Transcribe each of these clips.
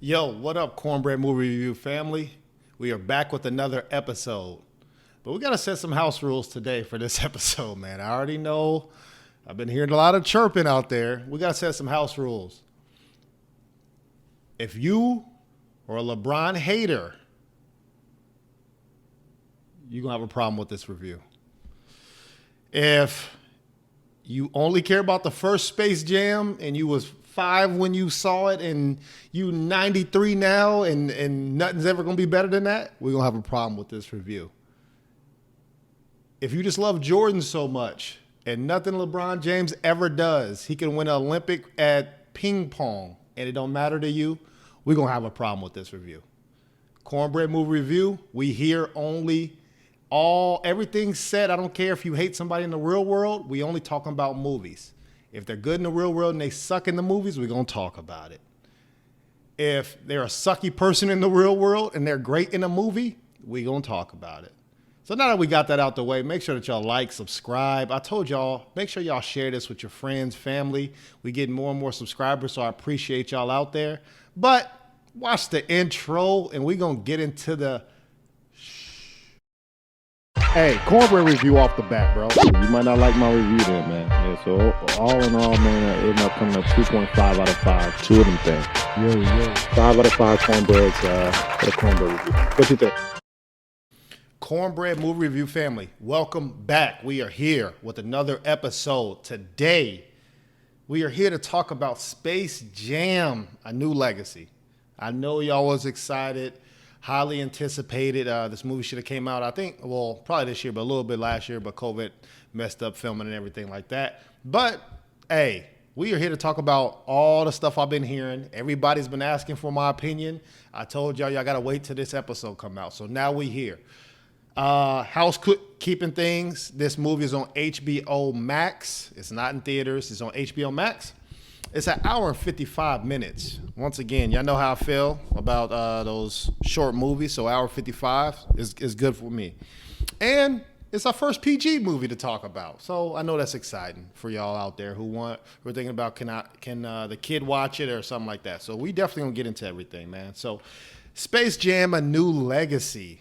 Yo, what up, Cornbread Movie Review family? We are back with another episode. But we got to set some house rules today for this episode, man. I already know I've been hearing a lot of chirping out there. We got to set some house rules. If you are a LeBron hater, you're going to have a problem with this review. If you only care about the first Space Jam and you was 5 when you saw it and you 93 now and nothing's ever going to be better than that, we're going to have a problem with this review. If you just love Jordan so much and nothing LeBron James ever does, he can win an Olympic at ping pong and it don't matter to you, we're going to have a problem with this review. Cornbread Movie Review, we hear only everything said. I don't care if you hate somebody in the real world, we only talking about movies. If they're good in the real world and they suck in the movies, we're going to talk about it. If they're a sucky person in the real world and they're great in a movie, we're going to talk about it. So now that we got that out the way, make sure that y'all like, subscribe. I told y'all, make sure y'all share this with your friends, family. We get more and more subscribers, so I appreciate y'all out there. But watch the intro and we're going to get into the... Hey, Cornbread review off the bat, bro. You might not like my review there, man. Yeah, so all in all, man, I ended up coming up 2.5 out of 5. Two of them things. Yo. 5 out of 5 cornbreads for the Cornbread review. What you think? Cornbread Movie Review family, welcome back. We are here with another episode. Today, we are here to talk about Space Jam, A New Legacy. I know y'all was excited. Highly anticipated. This movie should have came out, I think, well, probably this year, but a little bit last year, but COVID messed up filming and everything like that. But, hey, we are here to talk about all the stuff I've been hearing. Everybody's been asking for my opinion. I told y'all got to wait till this episode come out. So now we here. Housekeeping things. This movie is on HBO Max. It's not in theaters. It's on HBO Max. It's an hour and 55 minutes. Once again, y'all know how I feel about those short movies, so hour 55 is good for me. And it's our first PG movie to talk about, so I know that's exciting for y'all out there who are thinking about can the kid watch it or something like that. So we definitely gonna get into everything, man. So Space Jam: A New Legacy.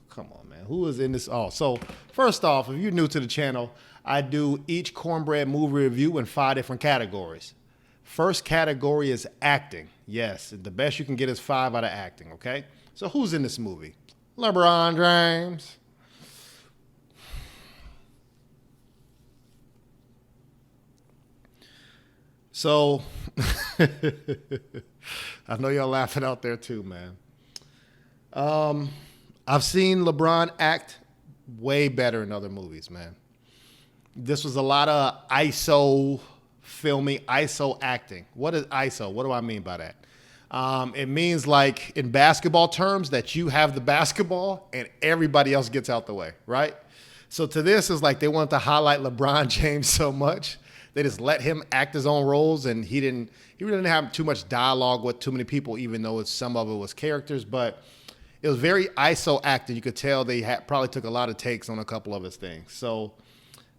Come on, man. Who is in this? Oh, so first off, if you're new to the channel, I do each Cornbread movie review in 5 different categories. First category is acting. Yes, the best you can get is 5 out of acting, okay? So who's in this movie? LeBron James. So, I know y'all laughing out there too, man. I've seen LeBron act way better in other movies, man. This was a lot of ISO filming, ISO acting. What is ISO? What do I mean by that? It means, like, in basketball terms, that you have the basketball and everybody else gets out the way, right? So to this is like they wanted to highlight LeBron James so much, they just let him act his own roles, and he really didn't have too much dialogue with too many people, even though some of it was characters, but it was very ISO acting. You could tell they probably took a lot of takes on a couple of his things. So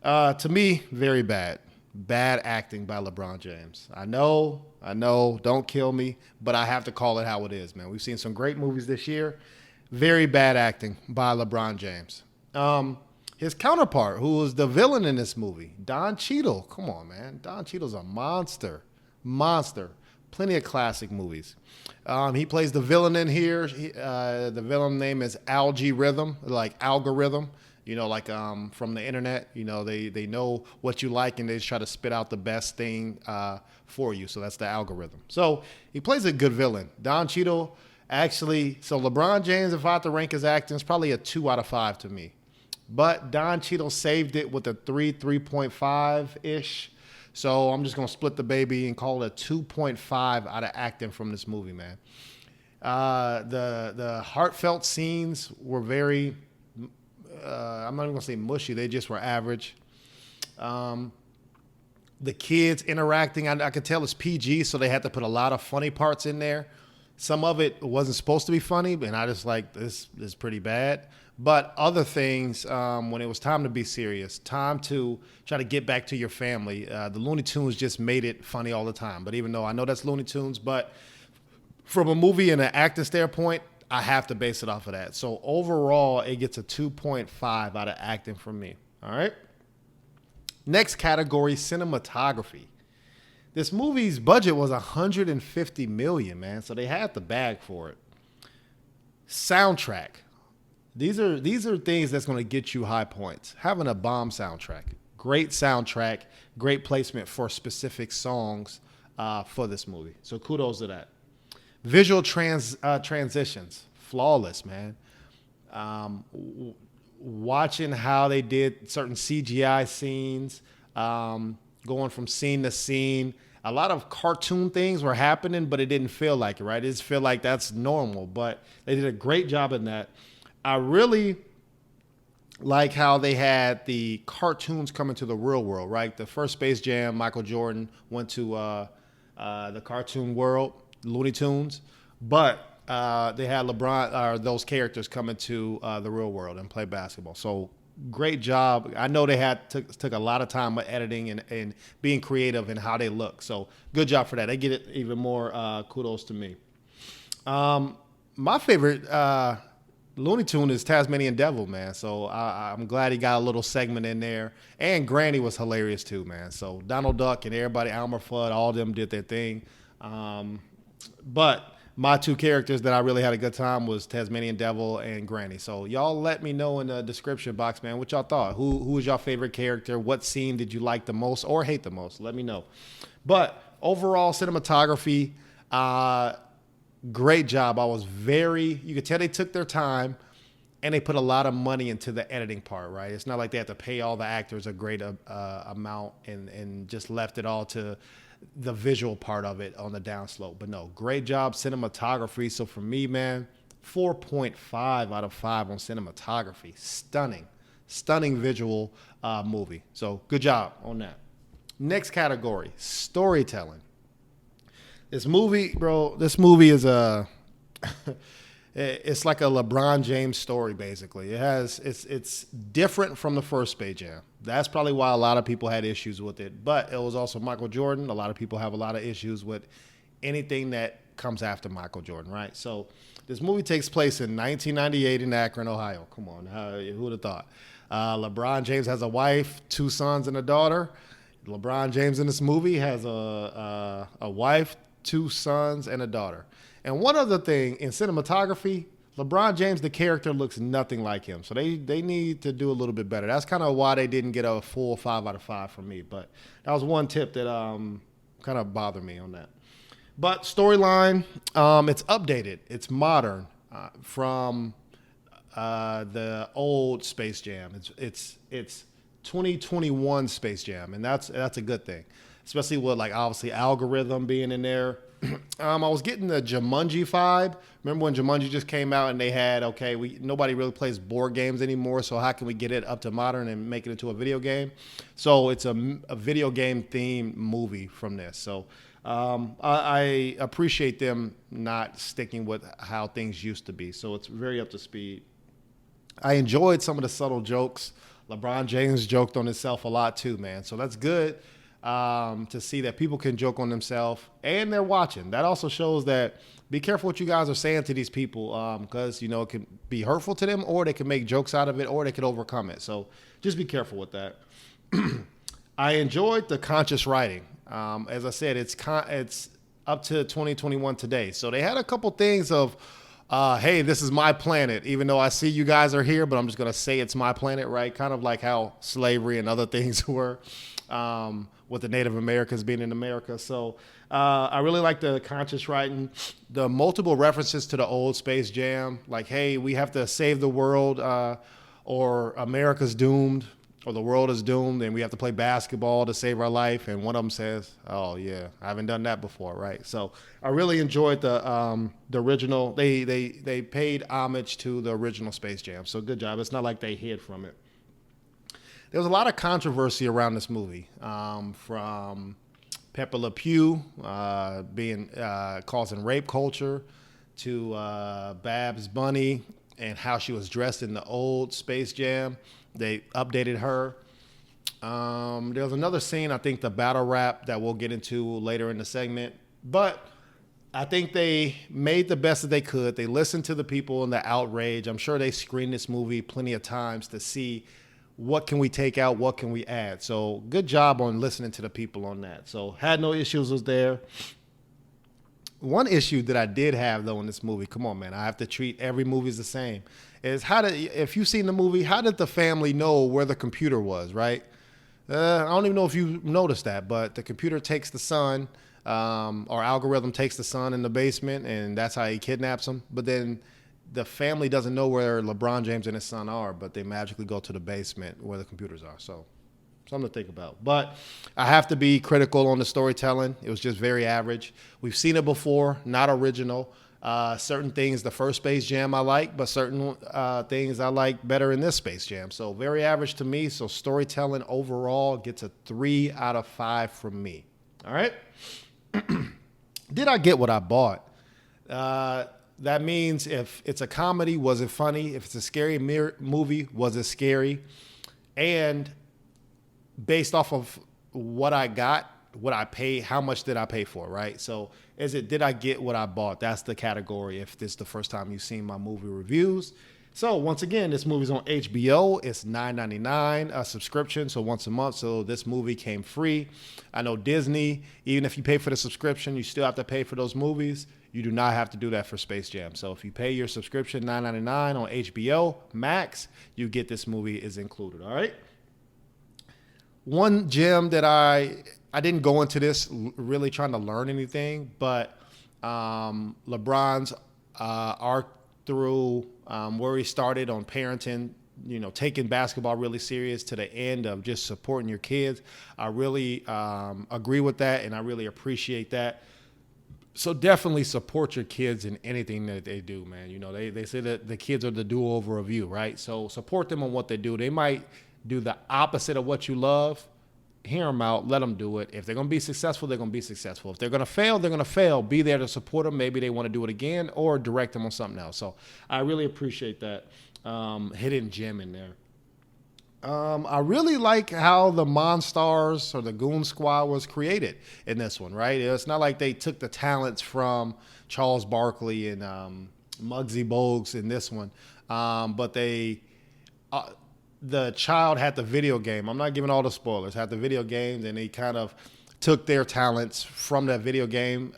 to me, very bad. Bad acting by LeBron James. I know, don't kill me, but I have to call it how it is, man. We've seen some great movies this year. Very bad acting by LeBron James. His counterpart, who was the villain in this movie, Don Cheadle. Come on, man. Don Cheadle's a monster. Plenty of classic movies. He plays the villain in here. The villain name is Algorithm, like algorithm. You know, like from the internet, you know, they know what you like and they just try to spit out the best thing for you. So that's the algorithm. So he plays a good villain. Don Cheadle, actually, so LeBron James, if I had to rank his acting, it's probably a 2 out of 5 to me. But Don Cheadle saved it with a 3.5-ish. So I'm just going to split the baby and call it a 2.5 out of acting from this movie, man. The heartfelt scenes were very... I'm not even gonna say mushy. They just were average. The kids interacting, I could tell it's PG, so they had to put a lot of funny parts in there. Some of it wasn't supposed to be funny, and I just like, this is pretty bad. But other things, when it was time to be serious, time to try to get back to your family, the Looney Tunes just made it funny all the time. But even though I know that's Looney Tunes, but from a movie and an acting standpoint, I have to base it off of that. So overall, it gets a 2.5 out of acting from me. All right. Next category, cinematography. This movie's budget was $150 million, man. So they had the bag for it. Soundtrack. These are things that's going to get you high points. Having a bomb soundtrack. Great soundtrack. Great placement for specific songs for this movie. So kudos to that. Visual transitions. Flawless, man. Watching how they did certain CGI scenes, going from scene to scene. A lot of cartoon things were happening, but it didn't feel like it, right? It just feel like that's normal, but they did a great job in that. I really like how they had the cartoons come into the real world, right? The first Space Jam, Michael Jordan went to the cartoon world, Looney Tunes, but they had those characters come into the real world and play basketball. So great job. I know they took a lot of time with editing and being creative in how they look. So good job for that. They get it even more kudos to me. My favorite Looney Tune is Tasmanian Devil, man. So I'm glad he got a little segment in there. And Granny was hilarious too, man. So Donald Duck and everybody, Elmer Fudd, all of them did their thing. But my two characters that I really had a good time was Tasmanian Devil and Granny. So y'all let me know in the description box, man, what y'all thought. Who was your favorite character? What scene did you like the most or hate the most? Let me know. But overall, cinematography, great job. You could tell they took their time and they put a lot of money into the editing part, right? It's not like they had to pay all the actors a great amount and just left it all to the visual part of it on the downslope. But no, great job, cinematography. So for me, man, 4.5 out of 5 on cinematography. Stunning visual movie. So good job on that. Next category, storytelling. This movie is it's like a LeBron James story, basically. It's different from the first Space Jam. That's probably why a lot of people had issues with it. But it was also Michael Jordan. A lot of people have a lot of issues with anything that comes after Michael Jordan, right? So this movie takes place in 1998 in Akron, Ohio. Come on, who would have thought? LeBron James has a wife, 2 sons, and a daughter. LeBron James in this movie has a wife, 2 sons, and a daughter. And one other thing, in cinematography, LeBron James, the character, looks nothing like him. So they need to do a little bit better. That's kind of why they didn't get a full 5 out of 5 from me. But that was one tip that kind of bothered me on that. But storyline, it's updated. It's modern from the old Space Jam. It's 2021 Space Jam, and that's a good thing, especially with like obviously algorithm being in there. I was getting the Jumanji vibe. Remember when Jumanji just came out and they had, nobody really plays board games anymore, so how can we get it up to modern and make it into a video game? So it's a video game themed movie from this. So I appreciate them not sticking with how things used to be. So it's very up to speed. I enjoyed some of the subtle jokes. LeBron James joked on himself a lot too, man. So that's good. To see that people can joke on themselves and they're watching. That also shows that be careful what you guys are saying to these people because, it can be hurtful to them or they can make jokes out of it or they can overcome it. So just be careful with that. I enjoyed the conscious writing. As I said, it's up to 2021 today. So they had a couple things of, hey, this is my planet, even though I see you guys are here, but I'm just going to say it's my planet, right? Kind of like how slavery and other things were. With the Native Americans being in America. So I really like the conscious writing, the multiple references to the old Space Jam, like, hey, we have to save the world or America's doomed or the world is doomed and we have to play basketball to save our life. And one of them says, oh, yeah, I haven't done that before, right? So I really enjoyed the original. They paid homage to the original Space Jam. So good job. It's not like they hid from it. There was a lot of controversy around this movie, from Pepper Le Pew being causing rape culture to Babs Bunny and how she was dressed in the old Space Jam. They updated her. There was another scene, I think the battle rap that we'll get into later in the segment. But I think they made the best that they could. They listened to the people and the outrage. I'm sure they screened this movie plenty of times to see what can we take out, what can we add. So good job on listening to the people on that. So had no issues was there. One issue that I did have though in this movie, come on man, I have to treat every movie as the same, is if you've seen the movie, how did the family know where the computer was, right? I don't even know if you noticed that, but the computer takes the son, or algorithm takes the son in the basement, and that's how he kidnaps him. But then the family doesn't know where LeBron James and his son are, but they magically go to the basement where the computers are. So something to think about. But I have to be critical on the storytelling. It was just very average. We've seen it before, not original. Certain things, the first Space Jam I like, but certain things I like better in this Space Jam. So very average to me. So storytelling overall gets a 3 out of 5 from me. All right. Did I get what I bought? That means if it's a comedy, was it funny? If it's a scary movie, was it scary? And based off of what I got, what I paid, how much did I pay for, right? So did I get what I bought? That's the category if this is the first time you've seen my movie reviews. So once again, this movie's on HBO. It's $9.99 a subscription, so once a month. So this movie came free. I know Disney, even if you pay for the subscription, you still have to pay for those movies. You do not have to do that for Space Jam. So if you pay your subscription, $9.99 on HBO Max, you get this movie is included, all right? One gem that I didn't go into this really trying to learn anything, but LeBron's arc through where he started on parenting, taking basketball really serious to the end of just supporting your kids. I really agree with that, and I really appreciate that. So definitely support your kids in anything that they do, man. They say that the kids are the do-over of you, right? So support them on what they do. They might do the opposite of what you love. Hear them out, let them do it. If they're going to be successful, they're going to be successful. If they're going to fail, they're going to fail. Be there to support them. Maybe they want to do it again or direct them on something else. So I really appreciate that hidden gem in there. I really like how the Monstars or the Goon Squad was created in this one, right? It's not like they took the talents from Charles Barkley and Muggsy Bogues in this one, but the child had the video game. I'm not giving all the spoilers. Had the video games, and they kind of took their talents from that video game,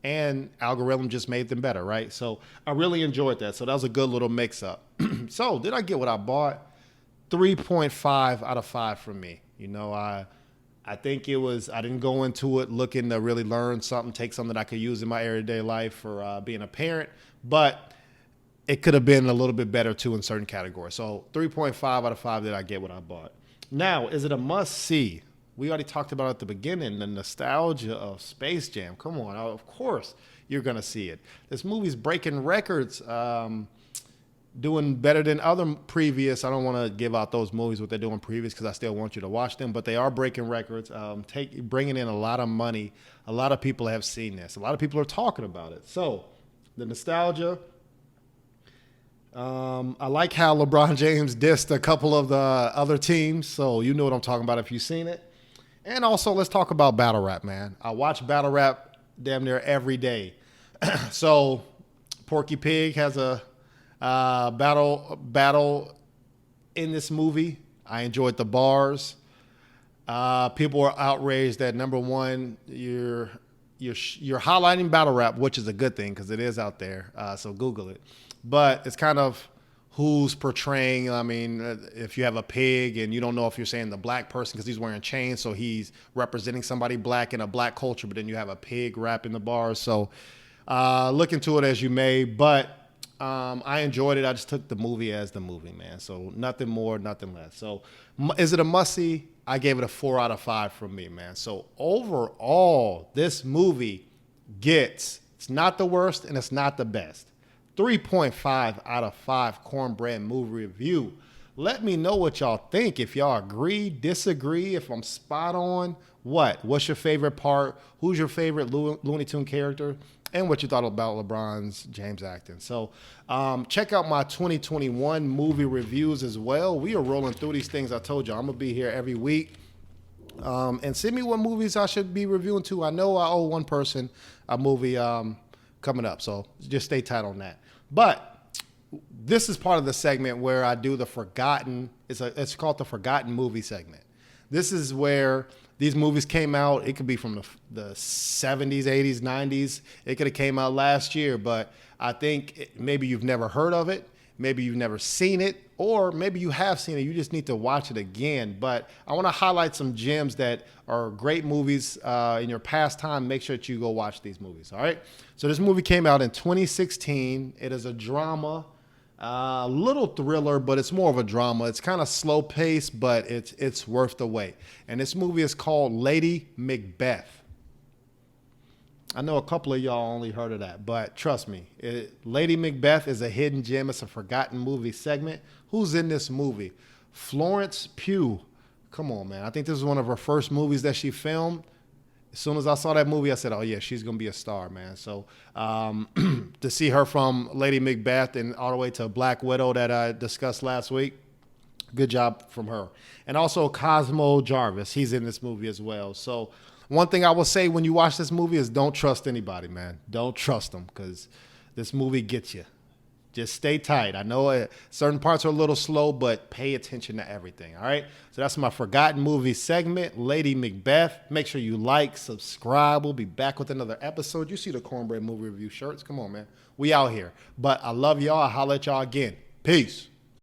and algorithm just made them better, right? So I really enjoyed that. So that was a good little mix-up. So did I get what I bought? 3.5 out of 5 from me. I think it was, I didn't go into it looking to really learn something, take something that I could use in my everyday life for being a parent, but it could have been a little bit better too in certain categories. So 3.5 out of 5 did I get what I bought. Now, is it a must-see? We already talked about at the beginning, the nostalgia of Space Jam. Come on, of course you're going to see it. This movie's breaking records, doing better than other previous. I don't want to give out those movies what they're doing previous because I still want you to watch them, but they are breaking records, bringing in a lot of money. A lot of people have seen this. A lot of people are talking about it. So the nostalgia. I like how LeBron James dissed a couple of the other teams, so you know what I'm talking about if you've seen it. And also, let's talk about battle rap, man. I watch battle rap damn near every day. So Porky Pig has a battle in this movie. I enjoyed the bars. People are outraged that number one, you're highlighting battle rap, which is a good thing because it is out there. So Google it. But it's kind of who's portraying. I mean, if you have a pig and you don't know if you're saying the black person because he's wearing chains, so he's representing somebody black in a black culture, but then you have a pig rap in the bars. So look into it as you may. But I enjoyed it. I just took the movie as the movie, man. So nothing more, nothing less. So is it a must-see? I gave it a 4 out of 5 from me, man. So overall, this movie it's not the worst and it's not the best. 3.5 out of 5 Cornbread movie review. Let me know what y'all think. If y'all agree, disagree, if I'm spot on, what's your favorite part? Who's your favorite Looney Tune character? And what you thought about LeBron's James acting. So check out my 2021 movie reviews as well. We are rolling through these things. I told you I'm going to be here every week. And send me what movies I should be reviewing too. I know I owe one person a movie coming up, so just stay tight on that. But this is part of the segment where I do the forgotten. It's called the forgotten movie segment. This is where these movies came out. It could be from the 70s, 80s, 90s. It could have came out last year, but I think maybe you've never heard of it. Maybe you've never seen it, or maybe you have seen it. You just need to watch it again. But I want to highlight some gems that are great movies in your past time. Make sure that you go watch these movies. All right. So this movie came out in 2016. It is a drama, a little thriller, but it's more of a drama. It's kind of slow paced, but it's worth the wait. And this movie is called Lady Macbeth. I know a couple of y'all only heard of that, but trust me, Lady Macbeth is a hidden gem. It's a forgotten movie segment. Who's in this movie? Florence Pugh. Come on, man. I think this is one of her first movies that she filmed. As soon as I saw that movie, I said, oh, yeah, she's going to be a star, man. So to see her from Lady Macbeth and all the way to Black Widow that I discussed last week, good job from her. And also Cosmo Jarvis. He's in this movie as well. So one thing I will say when you watch this movie is don't trust anybody, man. Don't trust them because this movie gets you. Just stay tight. I know certain parts are a little slow, but pay attention to everything, all right? So that's my forgotten movie segment, Lady Macbeth. Make sure you like, subscribe. We'll be back with another episode. You see the Cornbread movie review shirts. Come on, man. We out here. But I love y'all. I'll holler at y'all again. Peace.